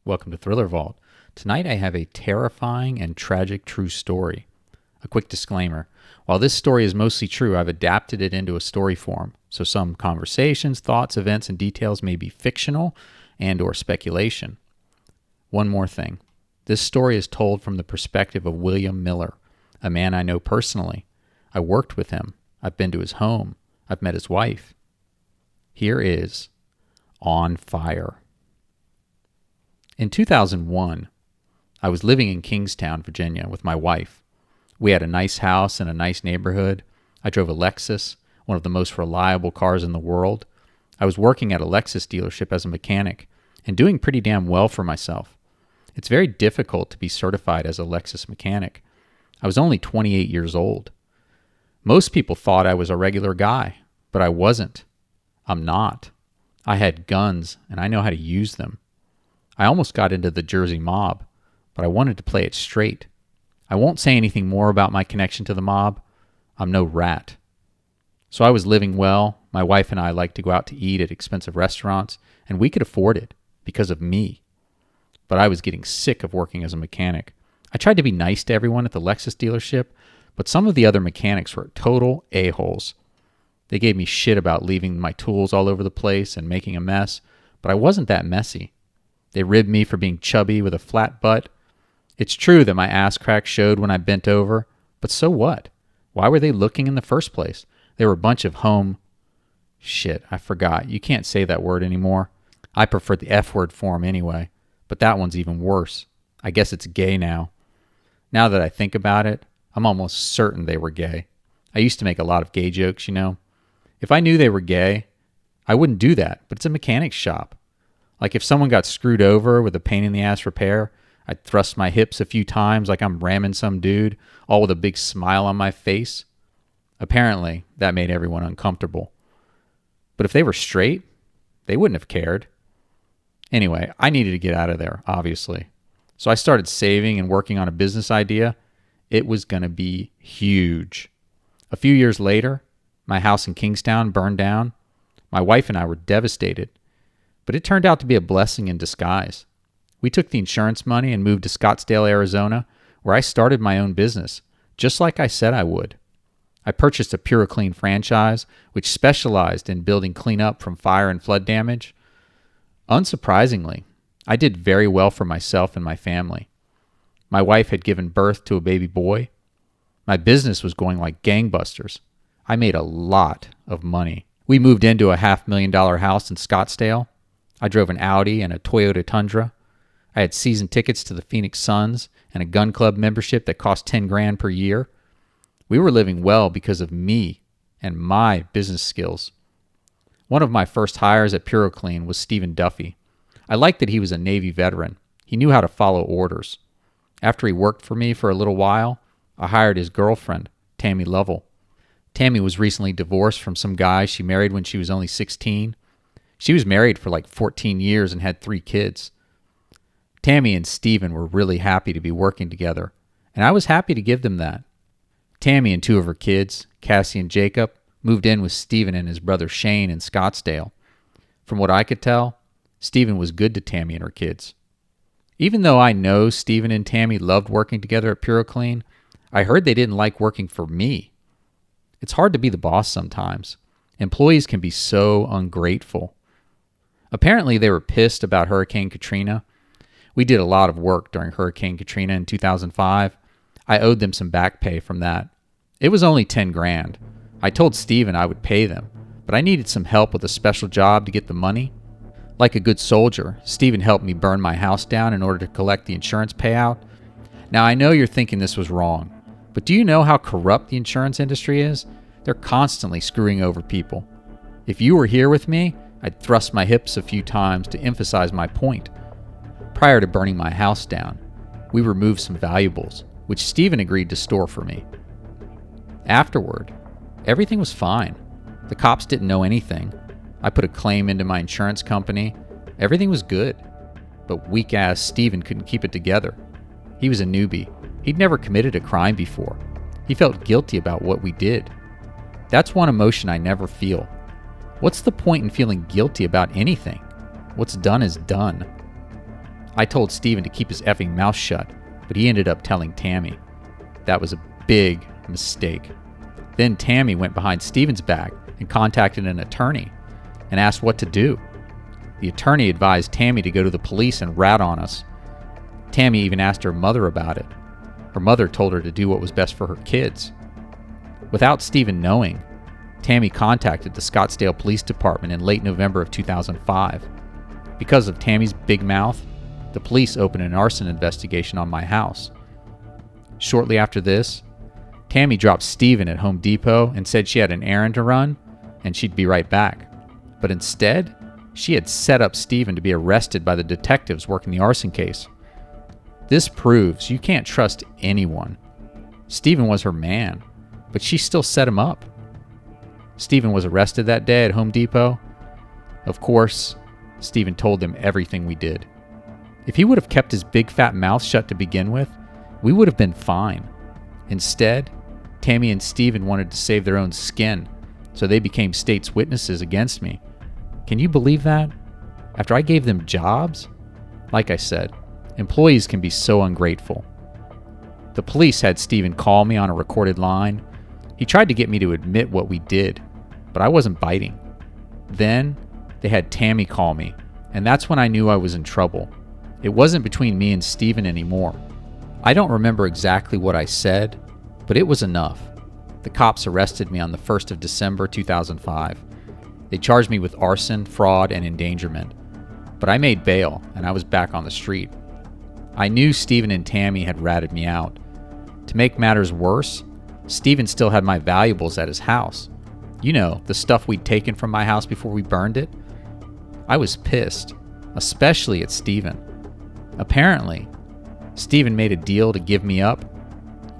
Welcome to Thriller Vault. Tonight I have a terrifying and tragic true story. A quick disclaimer. While this story is mostly true, I've adapted it into a story form, so some conversations, thoughts, events, and details may be fictional and or speculation. One more thing. This story is told from the perspective of William Miller, a man I know personally. I worked with him. I've been to his home. I've met his wife. Here is On Fire. In 2001, I was living in Kingstown, Virginia with my wife. We had a nice house in a nice neighborhood. I drove a Lexus, one of the most reliable cars in the world. I was working at a Lexus dealership as a mechanic and doing pretty damn well for myself. It's very difficult to be certified as a Lexus mechanic. I was only 28 years old. Most people thought I was a regular guy, but I wasn't. I'm not. I had guns, and I know how to use them. I almost got into the Jersey mob, but I wanted to play it straight. I won't say anything more about my connection to the mob. I'm no rat. So I was living well. My wife and I liked to go out to eat at expensive restaurants, and we could afford it because of me. But I was getting sick of working as a mechanic. I tried to be nice to everyone at the Lexus dealership, but some of the other mechanics were total a-holes. They gave me shit about leaving my tools all over the place and making a mess, but I wasn't that messy. They ribbed me for being chubby with a flat butt. It's true that my ass crack showed when I bent over, but so what? Why were they looking in the first place? They were a bunch of Shit, I forgot. You can't say that word anymore. I prefer the F word form anyway, but that one's even worse. I guess it's gay now. Now that I think about it, I'm almost certain they were gay. I used to make a lot of gay jokes, you know. If I knew they were gay, I wouldn't do that, but it's a mechanic's shop. Like if someone got screwed over with a pain-in-the-ass repair, I'd thrust my hips a few times like I'm ramming some dude, all with a big smile on my face. Apparently, that made everyone uncomfortable. But if they were straight, they wouldn't have cared. Anyway, I needed to get out of there, obviously. So I started saving and working on a business idea. It was going to be huge. A few years later, my house in Kingstown burned down. My wife and I were devastated. But it turned out to be a blessing in disguise. We took the insurance money and moved to Scottsdale, Arizona, where I started my own business, just like I said I would. I purchased a PureClean franchise, which specialized in building cleanup from fire and flood damage. Unsurprisingly, I did very well for myself and my family. My wife had given birth to a baby boy. My business was going like gangbusters. I made a lot of money. We moved into a $500,000 house in Scottsdale. I drove an Audi and a Toyota Tundra. I had season tickets to the Phoenix Suns and a gun club membership that cost $10,000 per year. We were living well because of me and my business skills. One of my first hires at PureClean was Stephen Duffy. I liked that he was a Navy veteran. He knew how to follow orders. After he worked for me for a little while, I hired his girlfriend, Tammy Lovell. Tammy was recently divorced from some guy she married when she was only 16. She was married for like 14 years and had 3 kids. Tammy and Stephen were really happy to be working together, and I was happy to give them that. Tammy and 2 of her kids, Cassie and Jacob, moved in with Stephen and his brother Shane in Scottsdale. From what I could tell, Stephen was good to Tammy and her kids. Even though I know Stephen and Tammy loved working together at PureClean, I heard they didn't like working for me. It's hard to be the boss sometimes. Employees can be so ungrateful. Apparently, they were pissed about Hurricane Katrina. We did a lot of work during Hurricane Katrina in 2005. I owed them some back pay from that. It was only $10,000. I told Stephen I would pay them, but I needed some help with a special job to get the money. Like a good soldier, Stephen helped me burn my house down in order to collect the insurance payout. Now, I know you're thinking this was wrong, but do you know how corrupt the insurance industry is? They're constantly screwing over people. If you were here with me, I'd thrust my hips a few times to emphasize my point. Prior to burning my house down, we removed some valuables, which Stephen agreed to store for me. Afterward, everything was fine. The cops didn't know anything. I put a claim into my insurance company. Everything was good. But weak-ass Stephen couldn't keep it together. He was a newbie. He'd never committed a crime before. He felt guilty about what we did. That's one emotion I never feel. What's the point in feeling guilty about anything? What's done is done. I told Steven to keep his effing mouth shut, but he ended up telling Tammy. That was a big mistake. Then Tammy went behind Steven's back and contacted an attorney and asked what to do. The attorney advised Tammy to go to the police and rat on us. Tammy even asked her mother about it. Her mother told her to do what was best for her kids. Without Steven knowing, Tammy contacted the Scottsdale Police Department in late November of 2005. Because of Tammy's big mouth, the police opened an arson investigation on my house. Shortly after this, Tammy dropped Steven at Home Depot and said she had an errand to run and she'd be right back. But instead, she had set up Steven to be arrested by the detectives working the arson case. This proves you can't trust anyone. Steven was her man, but she still set him up. Steven was arrested that day at Home Depot. Of course, Steven told them everything we did. If he would have kept his big fat mouth shut to begin with, we would have been fine. Instead, Tammy and Steven wanted to save their own skin, so they became state's witnesses against me. Can you believe that? After I gave them jobs? Like I said, employees can be so ungrateful. The police had Steven call me on a recorded line. He tried to get me to admit what we did, but I wasn't biting. Then, they had Tammy call me, and that's when I knew I was in trouble. It wasn't between me and Steven anymore. I don't remember exactly what I said, but it was enough. The cops arrested me on the 1st of December 2005. They charged me with arson, fraud, and endangerment. But I made bail, and I was back on the street. I knew Steven and Tammy had ratted me out. To make matters worse, Steven still had my valuables at his house. You know, the stuff we'd taken from my house before we burned it. I was pissed, especially at Steven. Apparently, Steven made a deal to give me up.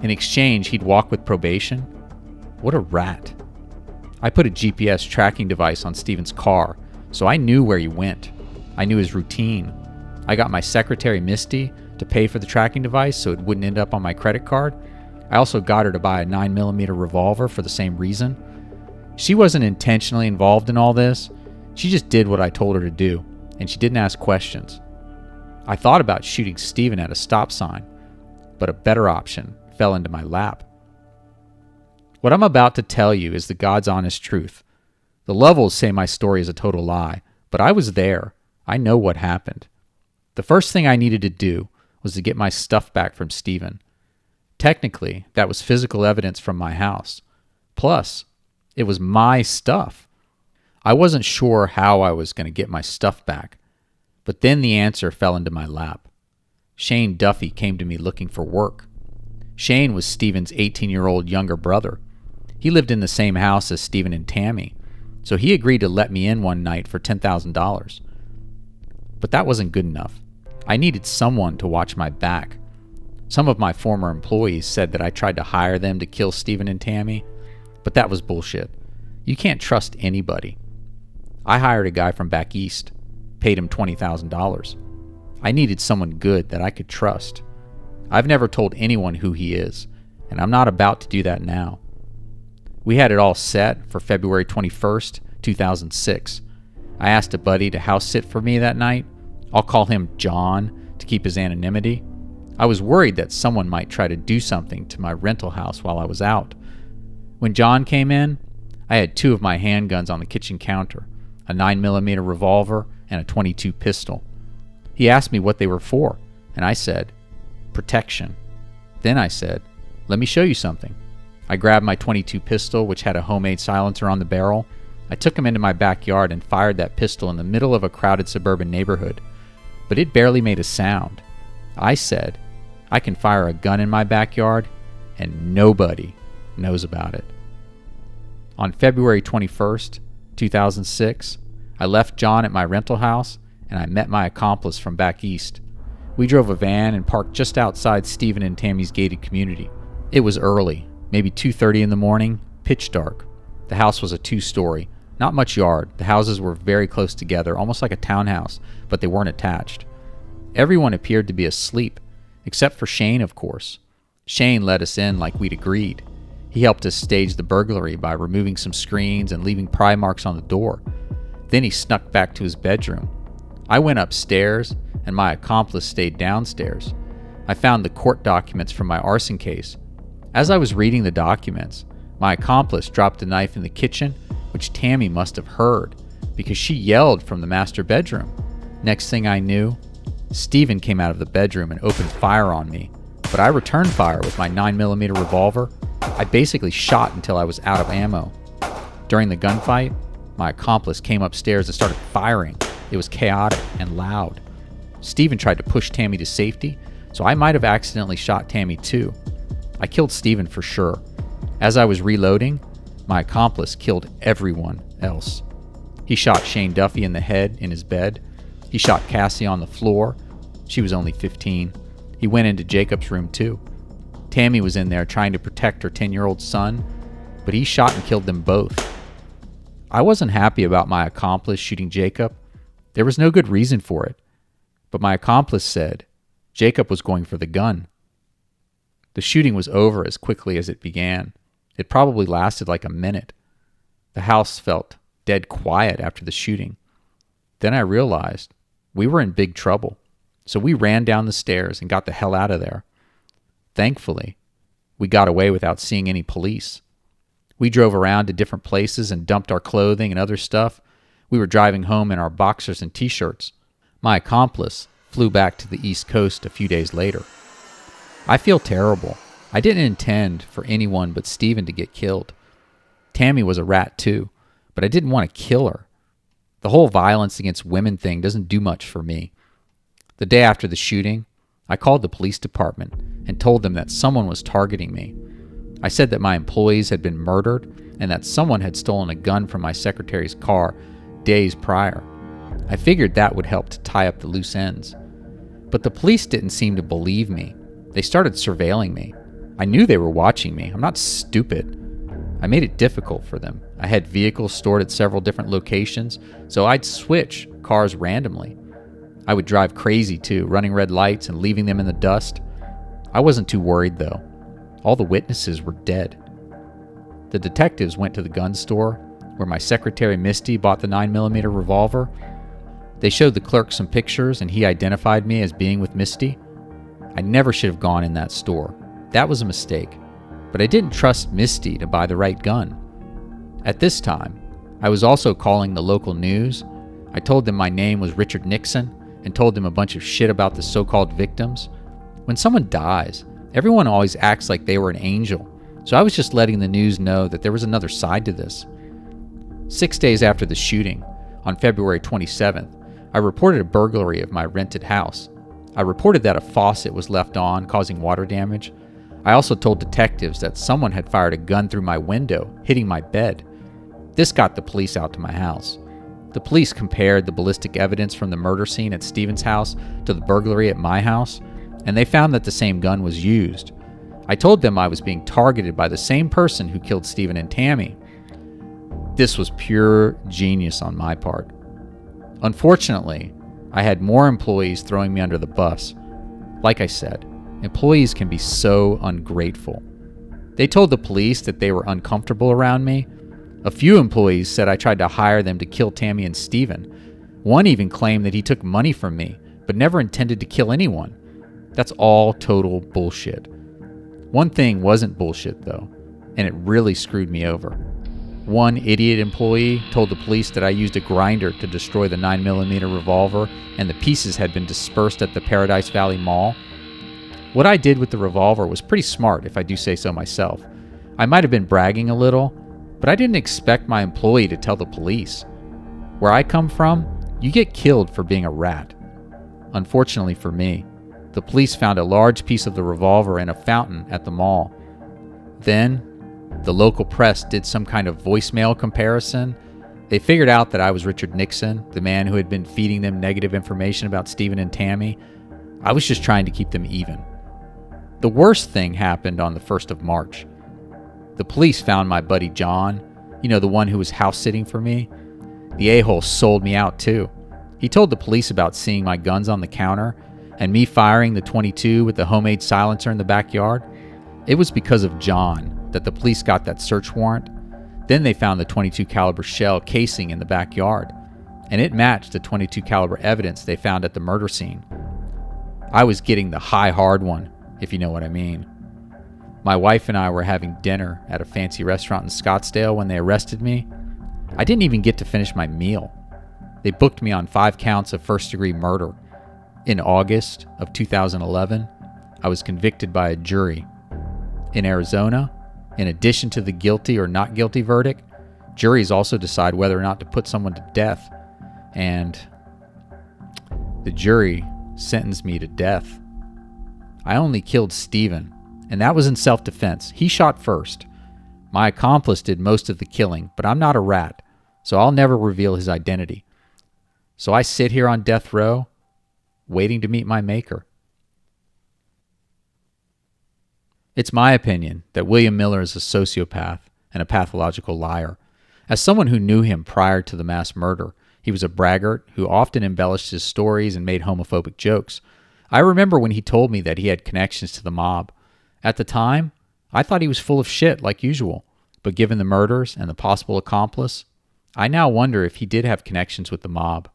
In exchange, he'd walk with probation. What a rat. I put a GPS tracking device on Steven's car, so I knew where he went. I knew his routine. I got my secretary, Misty, to pay for the tracking device so it wouldn't end up on my credit card. I also got her to buy a 9mm revolver for the same reason. She wasn't intentionally involved in all this. She just did what I told her to do, and she didn't ask questions. I thought about shooting Steven at a stop sign, but a better option fell into my lap. What I'm about to tell you is the God's honest truth. The Lovels say my story is a total lie, but I was there. I know what happened. The first thing I needed to do was to get my stuff back from Steven. Technically, that was physical evidence from my house. Plus, it was my stuff. I wasn't sure how I was going to get my stuff back, but then the answer fell into my lap. Shane Duffy came to me looking for work. Shane was Steven's 18-year-old younger brother. He lived in the same house as Steven and Tammy, so he agreed to let me in one night for $10,000. But that wasn't good enough. I needed someone to watch my back. Some of my former employees said that I tried to hire them to kill Steven and Tammy, but that was bullshit. You can't trust anybody. I hired a guy from back east, paid him $20,000. I needed someone good that I could trust. I've never told anyone who he is, and I'm not about to do that now. We had it all set for February 21st, 2006. I asked a buddy to house sit for me that night. I'll call him John to keep his anonymity. I was worried that someone might try to do something to my rental house while I was out. When John came in, I had 2 of my handguns on the kitchen counter, a 9mm revolver and a .22 pistol. He asked me what they were for, and I said, protection. Then I said, let me show you something. I grabbed my .22 pistol, which had a homemade silencer on the barrel. I took him into my backyard and fired that pistol in the middle of a crowded suburban neighborhood, but it barely made a sound. I said, I can fire a gun in my backyard, and nobody knows about it. On February 21st, 2006, I left John at my rental house, and I met my accomplice from back east. We drove a van and parked just outside Steven and Tammy's gated community. It was early, maybe 2:30 in the morning, pitch dark. The house was a 2-story, not much yard. The houses were very close together, almost like a townhouse, but they weren't attached. Everyone appeared to be asleep, except for Shane, of course. Shane let us in like we'd agreed. He helped us stage the burglary by removing some screens and leaving pry marks on the door. Then he snuck back to his bedroom. I went upstairs and my accomplice stayed downstairs. I found the court documents from my arson case. As I was reading the documents, my accomplice dropped a knife in the kitchen, which Tammy must have heard because she yelled from the master bedroom. Next thing I knew, Stephen came out of the bedroom and opened fire on me, but I returned fire with my 9mm revolver. I basically shot until I was out of ammo. During the gunfight, my accomplice came upstairs and started firing. It was chaotic and loud. Stephen tried to push Tammy to safety, so I might have accidentally shot Tammy too. I killed Stephen for sure. As I was reloading, my accomplice killed everyone else. He shot Shane Duffy in the head in his bed. He shot Cassie on the floor. She was only 15. He went into Jacob's room too. Tammy was in there trying to protect her 10-year-old son, but he shot and killed them both. I wasn't happy about my accomplice shooting Jacob. There was no good reason for it, but my accomplice said Jacob was going for the gun. The shooting was over as quickly as it began. It probably lasted like a minute. The house felt dead quiet after the shooting. Then I realized we were in big trouble, so we ran down the stairs and got the hell out of there. Thankfully, we got away without seeing any police. We drove around to different places and dumped our clothing and other stuff. We were driving home in our boxers and t-shirts. My accomplice flew back to the East Coast a few days later. I feel terrible. I didn't intend for anyone but Stephen to get killed. Tammy was a rat too, but I didn't want to kill her. The whole violence against women thing doesn't do much for me. The day after the shooting, I called the police department and told them that someone was targeting me. I said that my employees had been murdered and that someone had stolen a gun from my secretary's car days prior. I figured that would help to tie up the loose ends. But the police didn't seem to believe me. They started surveilling me. I knew they were watching me. I'm not stupid. I made it difficult for them. I had vehicles stored at several different locations, so I'd switch cars randomly. I would drive crazy too, running red lights and leaving them in the dust. I wasn't too worried though. All the witnesses were dead. The detectives went to the gun store where my secretary Misty bought the 9mm revolver. They showed the clerk some pictures and he identified me as being with Misty. I never should have gone in that store. That was a mistake. But I didn't trust Misty to buy the right gun. At this time, I was also calling the local news. I told them my name was Richard Nixon and told them a bunch of shit about the so-called victims. When someone dies, everyone always acts like they were an angel, so I was just letting the news know that there was another side to this. 6 days after the shooting, on February 27th, I reported a burglary of my rented house. I reported that a faucet was left on, causing water damage. I also told detectives that someone had fired a gun through my window, hitting my bed. This got the police out to my house. The police compared the ballistic evidence from the murder scene at Stephen's house to the burglary at my house, and they found that the same gun was used. I told them I was being targeted by the same person who killed Stephen and Tammy. This was pure genius on my part. Unfortunately, I had more employees throwing me under the bus. Like I said, employees can be so ungrateful. They told the police that they were uncomfortable around me. A few employees said I tried to hire them to kill Tammy and Stephen. One even claimed that he took money from me, but never intended to kill anyone. That's all total bullshit. One thing wasn't bullshit though, and it really screwed me over. One idiot employee told the police that I used a grinder to destroy the 9mm revolver and the pieces had been dispersed at the Paradise Valley Mall. What I did with the revolver was pretty smart, if I do say so myself. I might have been bragging a little, but I didn't expect my employee to tell the police. Where I come from, you get killed for being a rat. Unfortunately for me, the police found a large piece of the revolver in a fountain at the mall. Then, the local press did some kind of voicemail comparison. They figured out that I was Richard Nixon, the man who had been feeding them negative information about Stephen and Tammy. I was just trying to keep them even. The worst thing happened on the 1st of March. The police found my buddy John, the one who was house sitting for me. The a-hole sold me out too. He told the police about seeing my guns on the counter and me firing the .22 with the homemade silencer in the backyard. It was because of John that the police got that search warrant. Then they found the .22 caliber shell casing in the backyard. and it matched the .22 caliber evidence they found at the murder scene. I was getting the high hard one, if you know what I mean. My wife and I were having dinner at a fancy restaurant in Scottsdale when they arrested me. I didn't even get to finish my meal. They booked me on 5 counts of first-degree murder. In August of 2011, I was convicted by a jury. In Arizona, in addition to the guilty or not guilty verdict, juries also decide whether or not to put someone to death. And the jury sentenced me to death. I only killed Steven, and that was in self-defense. He shot first. My accomplice did most of the killing, but I'm not a rat, so I'll never reveal his identity. So I sit here on death row, waiting to meet my maker. It's my opinion that William Miller is a sociopath and a pathological liar. As someone who knew him prior to the mass murder, he was a braggart who often embellished his stories and made homophobic jokes. I remember when he told me that he had connections to the mob. At the time, I thought he was full of shit like usual, but given the murders and the possible accomplice, I now wonder if he did have connections with the mob.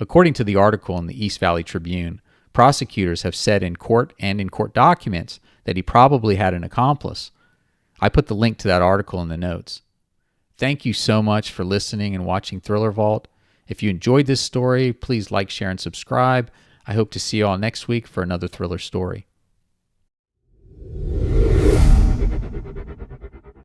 According to the article in the East Valley Tribune, prosecutors have said in court and in court documents that he probably had an accomplice. I put the link to that article in the notes. Thank you so much for listening and watching Thriller Vault. If you enjoyed this story, please like, share, and subscribe. I hope to see you all next week for another thriller story.